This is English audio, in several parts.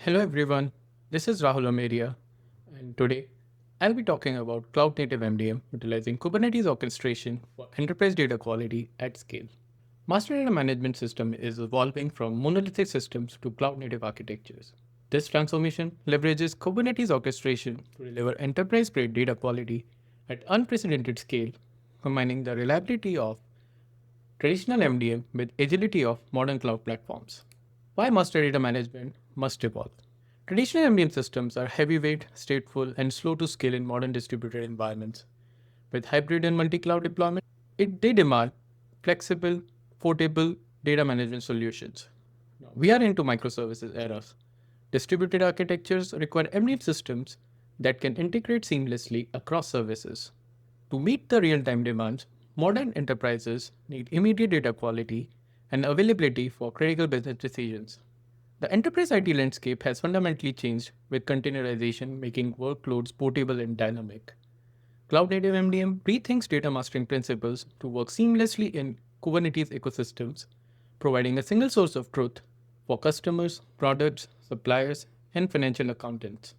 Hello everyone, this is Rahul Ameria, and today I'll be talking about cloud native MDM utilizing Kubernetes orchestration for enterprise data quality at scale. Master data management system is evolving from monolithic systems to cloud native architectures. This transformation leverages Kubernetes orchestration to deliver enterprise grade data quality at unprecedented scale, combining the reliability of traditional MDM with agility of modern cloud platforms. Why master data management must evolve? Traditional MDM systems are heavyweight, stateful, and slow to scale in modern distributed environments. With hybrid and multi-cloud deployment, they demand flexible, portable data management solutions. We are into microservices eras. Distributed architectures require MDM systems that can integrate seamlessly across services. To meet the real-time demands, modern enterprises need immediate data quality and availability for critical business decisions. The enterprise IT landscape has fundamentally changed with containerization making workloads portable and dynamic. Cloud native MDM rethinks data mastering principles to work seamlessly in Kubernetes ecosystems, providing a single source of truth for customers, products, suppliers, and financial accountants.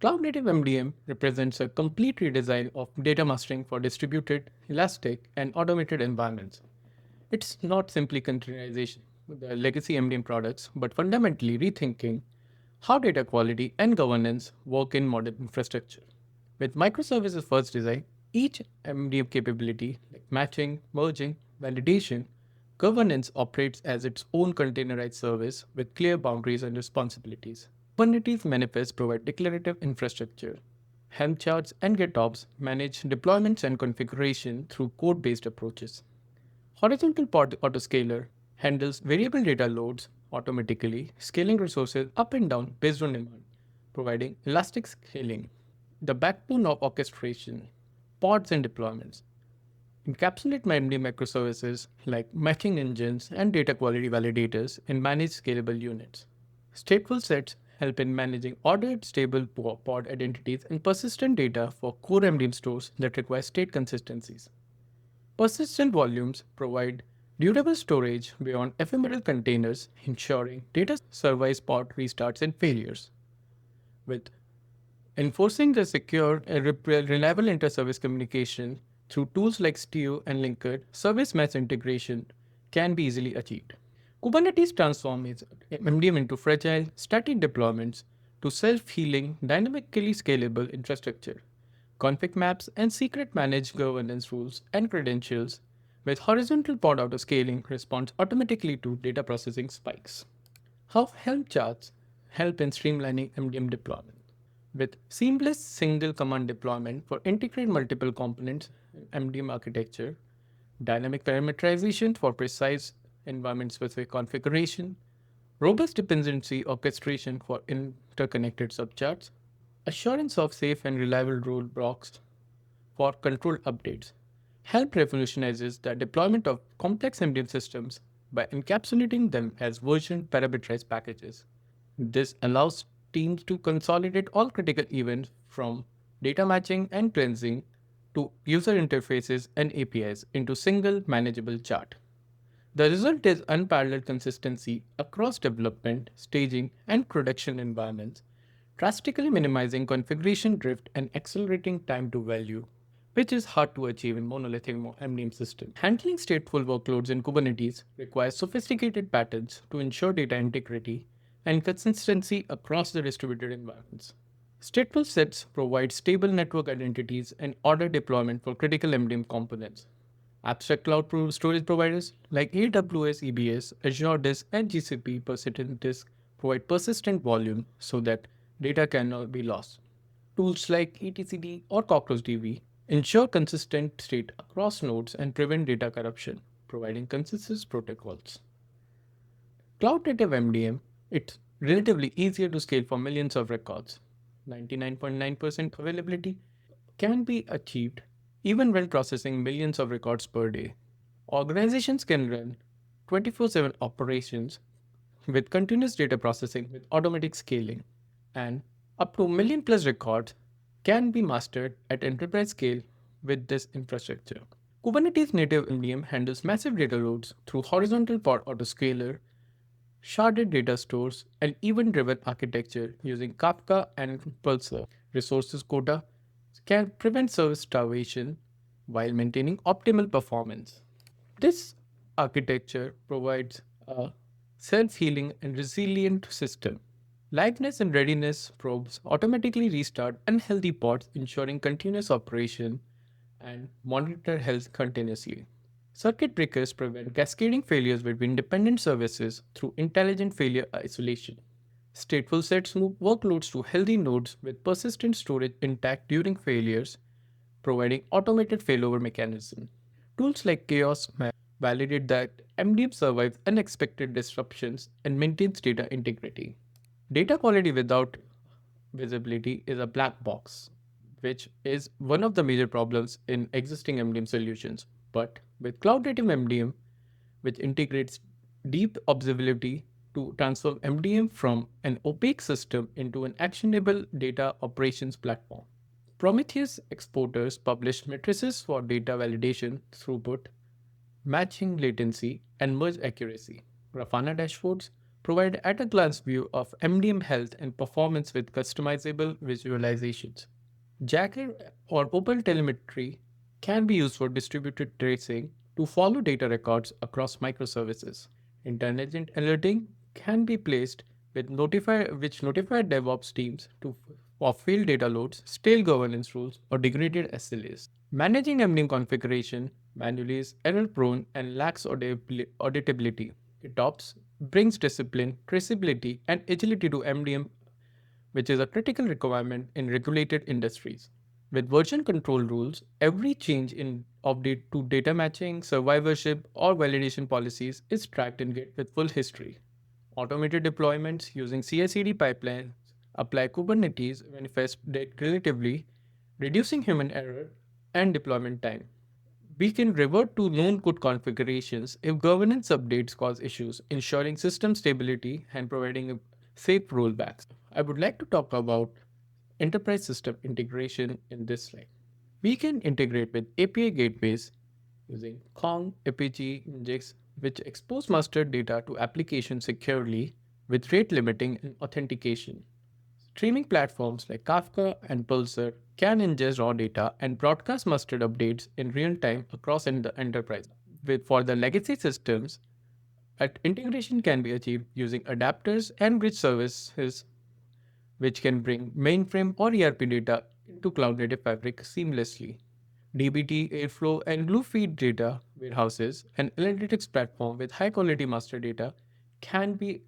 Cloud native MDM represents a complete redesign of data mastering for distributed, elastic, and automated environments. It's not simply containerization with the legacy MDM products, but fundamentally rethinking how data quality and governance work in modern infrastructure. With microservices first design, each MDM capability, like matching, merging, validation, governance operates as its own containerized service with clear boundaries and responsibilities. Kubernetes manifests provide declarative infrastructure. Helm charts and GitOps manage deployments and configuration through code-based approaches. Horizontal pod autoscaler handles variable data loads automatically, scaling resources up and down based on demand, providing elastic scaling. The backbone of orchestration, pods and deployments, encapsulate memory microservices like matching engines and data quality validators in managed scalable units. Stateful sets help in managing ordered, stable pod identities and persistent data for core MDM stores that require state consistencies. Persistent volumes provide durable storage beyond ephemeral containers, ensuring data survives pod restarts and failures. With enforcing the secure and reliable inter-service communication through tools like STU and Linkerd, service mesh integration can be easily achieved. Kubernetes transforms MDM into fragile, static deployments to self-healing, dynamically scalable infrastructure. Config maps and secret managed governance rules and credentials with horizontal pod autoscaling responds automatically to data processing spikes. How Helm charts help in streamlining MDM deployment. With seamless single command deployment for integrate multiple components in MDM architecture, dynamic parameterization for precise environment specific configuration, robust dependency orchestration for interconnected subcharts, assurance of safe and reliable rollbacks for controlled updates. Help revolutionizes the deployment of complex MDM systems by encapsulating them as version parameterized packages. This allows teams to consolidate all critical events from data matching and cleansing to user interfaces and APIs into single manageable chart. The result is unparalleled consistency across development, staging, and production environments, drastically minimizing configuration drift and accelerating time to value, which is hard to achieve in monolithic MDM systems. Handling stateful workloads in Kubernetes requires sophisticated patterns to ensure data integrity and consistency across the distributed environments. Stateful sets provide stable network identities and order deployment for critical MDM components. Abstract cloud storage providers like AWS EBS, Azure Disk, and GCP Persistent Disk provide persistent volume so that data cannot be lost. Tools like etcd or CockroachDB ensure consistent state across nodes and prevent data corruption, providing consensus protocols. Cloud native MDM, it's relatively easier to scale for millions of records. 99.9% availability can be achieved even when processing millions of records per day. Organizations can run 24/7 operations with continuous data processing with automatic scaling, and up to million plus records can be mastered at enterprise scale with this infrastructure. Kubernetes native MDM handles massive data loads through horizontal pod autoscaler sharded data stores, and event-driven architecture using Kafka and Pulsar. Resources quota can prevent service starvation while maintaining optimal performance. This architecture provides a self-healing and resilient system. Liveness and readiness probes automatically restart unhealthy pods, ensuring continuous operation and monitor health continuously. Circuit breakers prevent cascading failures between dependent services through intelligent failure isolation. Stateful sets move workloads to healthy nodes with persistent storage intact during failures, providing automated failover mechanism. Tools like Chaos Map validate that MDM survives unexpected disruptions and maintains data integrity. Data quality without visibility is a black box, which is one of the major problems in existing MDM solutions. But with cloud native MDM, which integrates deep observability to transform MDM from an opaque system into an actionable data operations platform. Prometheus exporters publish matrices for data validation, throughput, matching latency, and merge accuracy. Grafana dashboards provide at a glance view of MDM health and performance with customizable visualizations. Jagger or Opal telemetry can be used for distributed tracing to follow data records across microservices. Intelligent alerting can be placed with which notify DevOps teams of failed data loads, stale governance rules, or degraded SLAs. Managing MDM configuration manually is error prone and lacks auditability. DevOps brings discipline, traceability, and agility to MDM, which is a critical requirement in regulated industries. With version control rules, every change in update to data matching, survivorship, or validation policies is tracked in Git with full history. Automated deployments using CI/CD pipelines apply Kubernetes manifest relatively, reducing human error and deployment time. We can revert to known code configurations if governance updates cause issues, ensuring system stability and providing a safe rollbacks. I would like to talk about enterprise system integration in this slide. We can integrate with API gateways using Kong APG injects, which expose master data to applications securely with rate limiting and authentication. Streaming platforms like Kafka and Pulsar can ingest raw data and broadcast mustard updates in real time across the enterprise. For the legacy systems, integration can be achieved using adapters and bridge services, which can bring mainframe or ERP data into cloud native fabric seamlessly. DBT, Airflow, and Glue feed data warehouses and analytics platform with high quality master data can be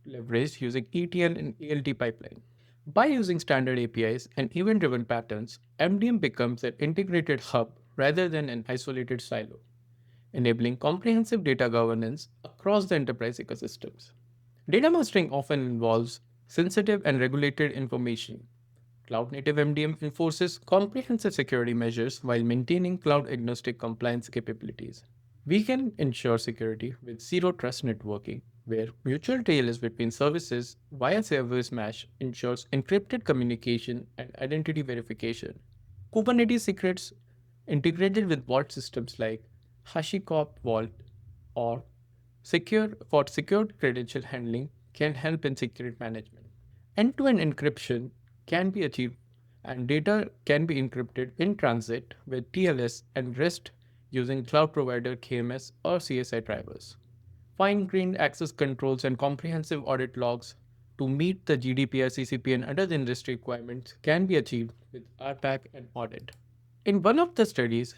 leveraged using ETL and ELT pipeline. By using standard APIs and event driven patterns, MDM becomes an integrated hub rather than an isolated silo, enabling comprehensive data governance across the enterprise ecosystems. Data mastering often involves sensitive and regulated information. Cloud native MDM enforces comprehensive security measures while maintaining cloud agnostic compliance capabilities. We can ensure security with zero trust networking, where mutual TLS between services via service mesh ensures encrypted communication and identity verification. Kubernetes secrets integrated with vault systems like HashiCorp Vault or secured credential handling can help in security management. End-to-end encryption can be achieved and data can be encrypted in transit with TLS and REST using cloud provider KMS or CSI drivers. Fine-grained access controls and comprehensive audit logs to meet the GDPR, CCP, and other industry requirements can be achieved with RPAC and audit. In one of the studies,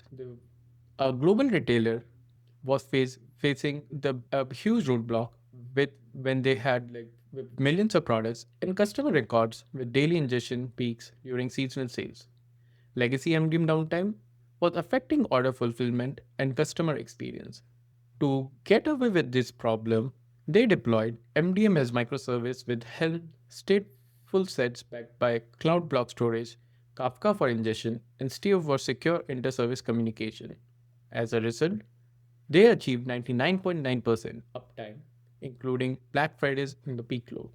a global retailer was facing a huge roadblock with when they had with millions of products and customer records with daily ingestion peaks during seasonal sales. Legacy MDM downtime was affecting order fulfillment and customer experience. To get away with this problem, they deployed MDM as microservice with Helm stateful sets backed by cloud block storage, Kafka for ingestion, and Stio for secure inter-service communication. As a result, they achieved 99.9% uptime, including Black Fridays in the peak load,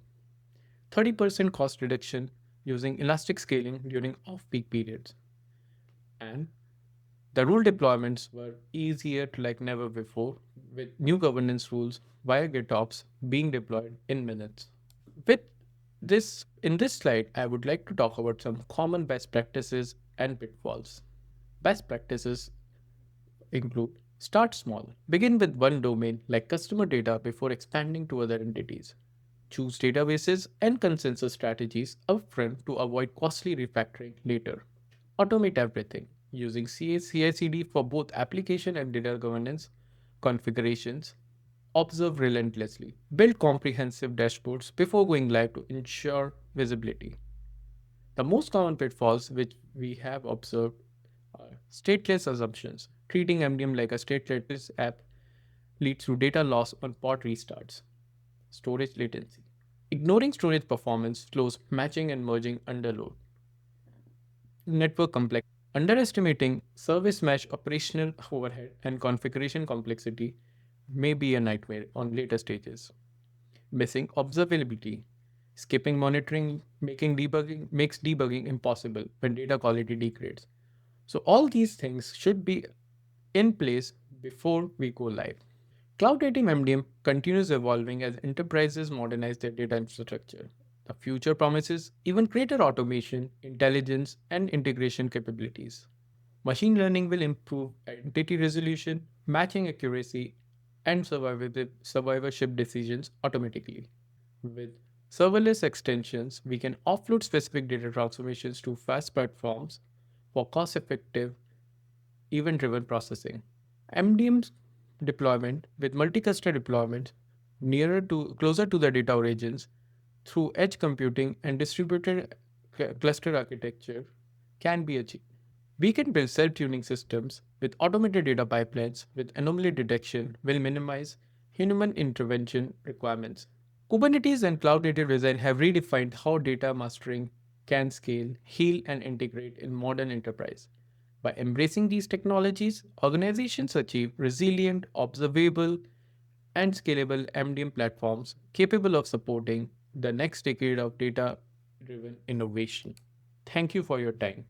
30% cost reduction using elastic scaling during off-peak periods, and the rule deployments were easier to like never before with new governance rules via GitOps being deployed in minutes. With this, in this slide, I would like to talk about some common best practices and pitfalls. Best practices include start small. Begin with one domain like customer data before expanding to other entities. Choose databases and consensus strategies upfront to avoid costly refactoring later. Automate everything using CI/CD for both application and data governance configurations. Observe relentlessly. Build comprehensive dashboards before going live to ensure visibility. The most common pitfalls which we have observed are stateless assumptions. Treating MDM like a stateless app leads to data loss on pod restarts. Storage latency. Ignoring storage performance slows matching and merging under load. Network complexity. Underestimating service mesh operational overhead and configuration complexity may be a nightmare on later stages. Missing observability. Skipping monitoring makes debugging impossible when data quality degrades. So all these things should be in place before we go live. Cloud native MDM continues evolving as enterprises modernize their data infrastructure. The future promises even greater automation, intelligence, and integration capabilities. Machine learning will improve entity resolution, matching accuracy, and survivorship decisions automatically. With serverless extensions, we can offload specific data transformations to fast platforms for cost effective, event driven processing. MDM's deployment with multi-cluster deployment closer to the data origins through edge computing and distributed cluster architecture can be achieved. We can build self-tuning systems with automated data pipelines with anomaly detection will minimize human intervention requirements. Kubernetes and cloud native design have redefined how data mastering can scale, heal, and integrate in modern enterprise. By embracing these technologies, organizations achieve resilient, observable, and scalable MDM platforms capable of supporting the next decade of data driven innovation. Thank you for your time.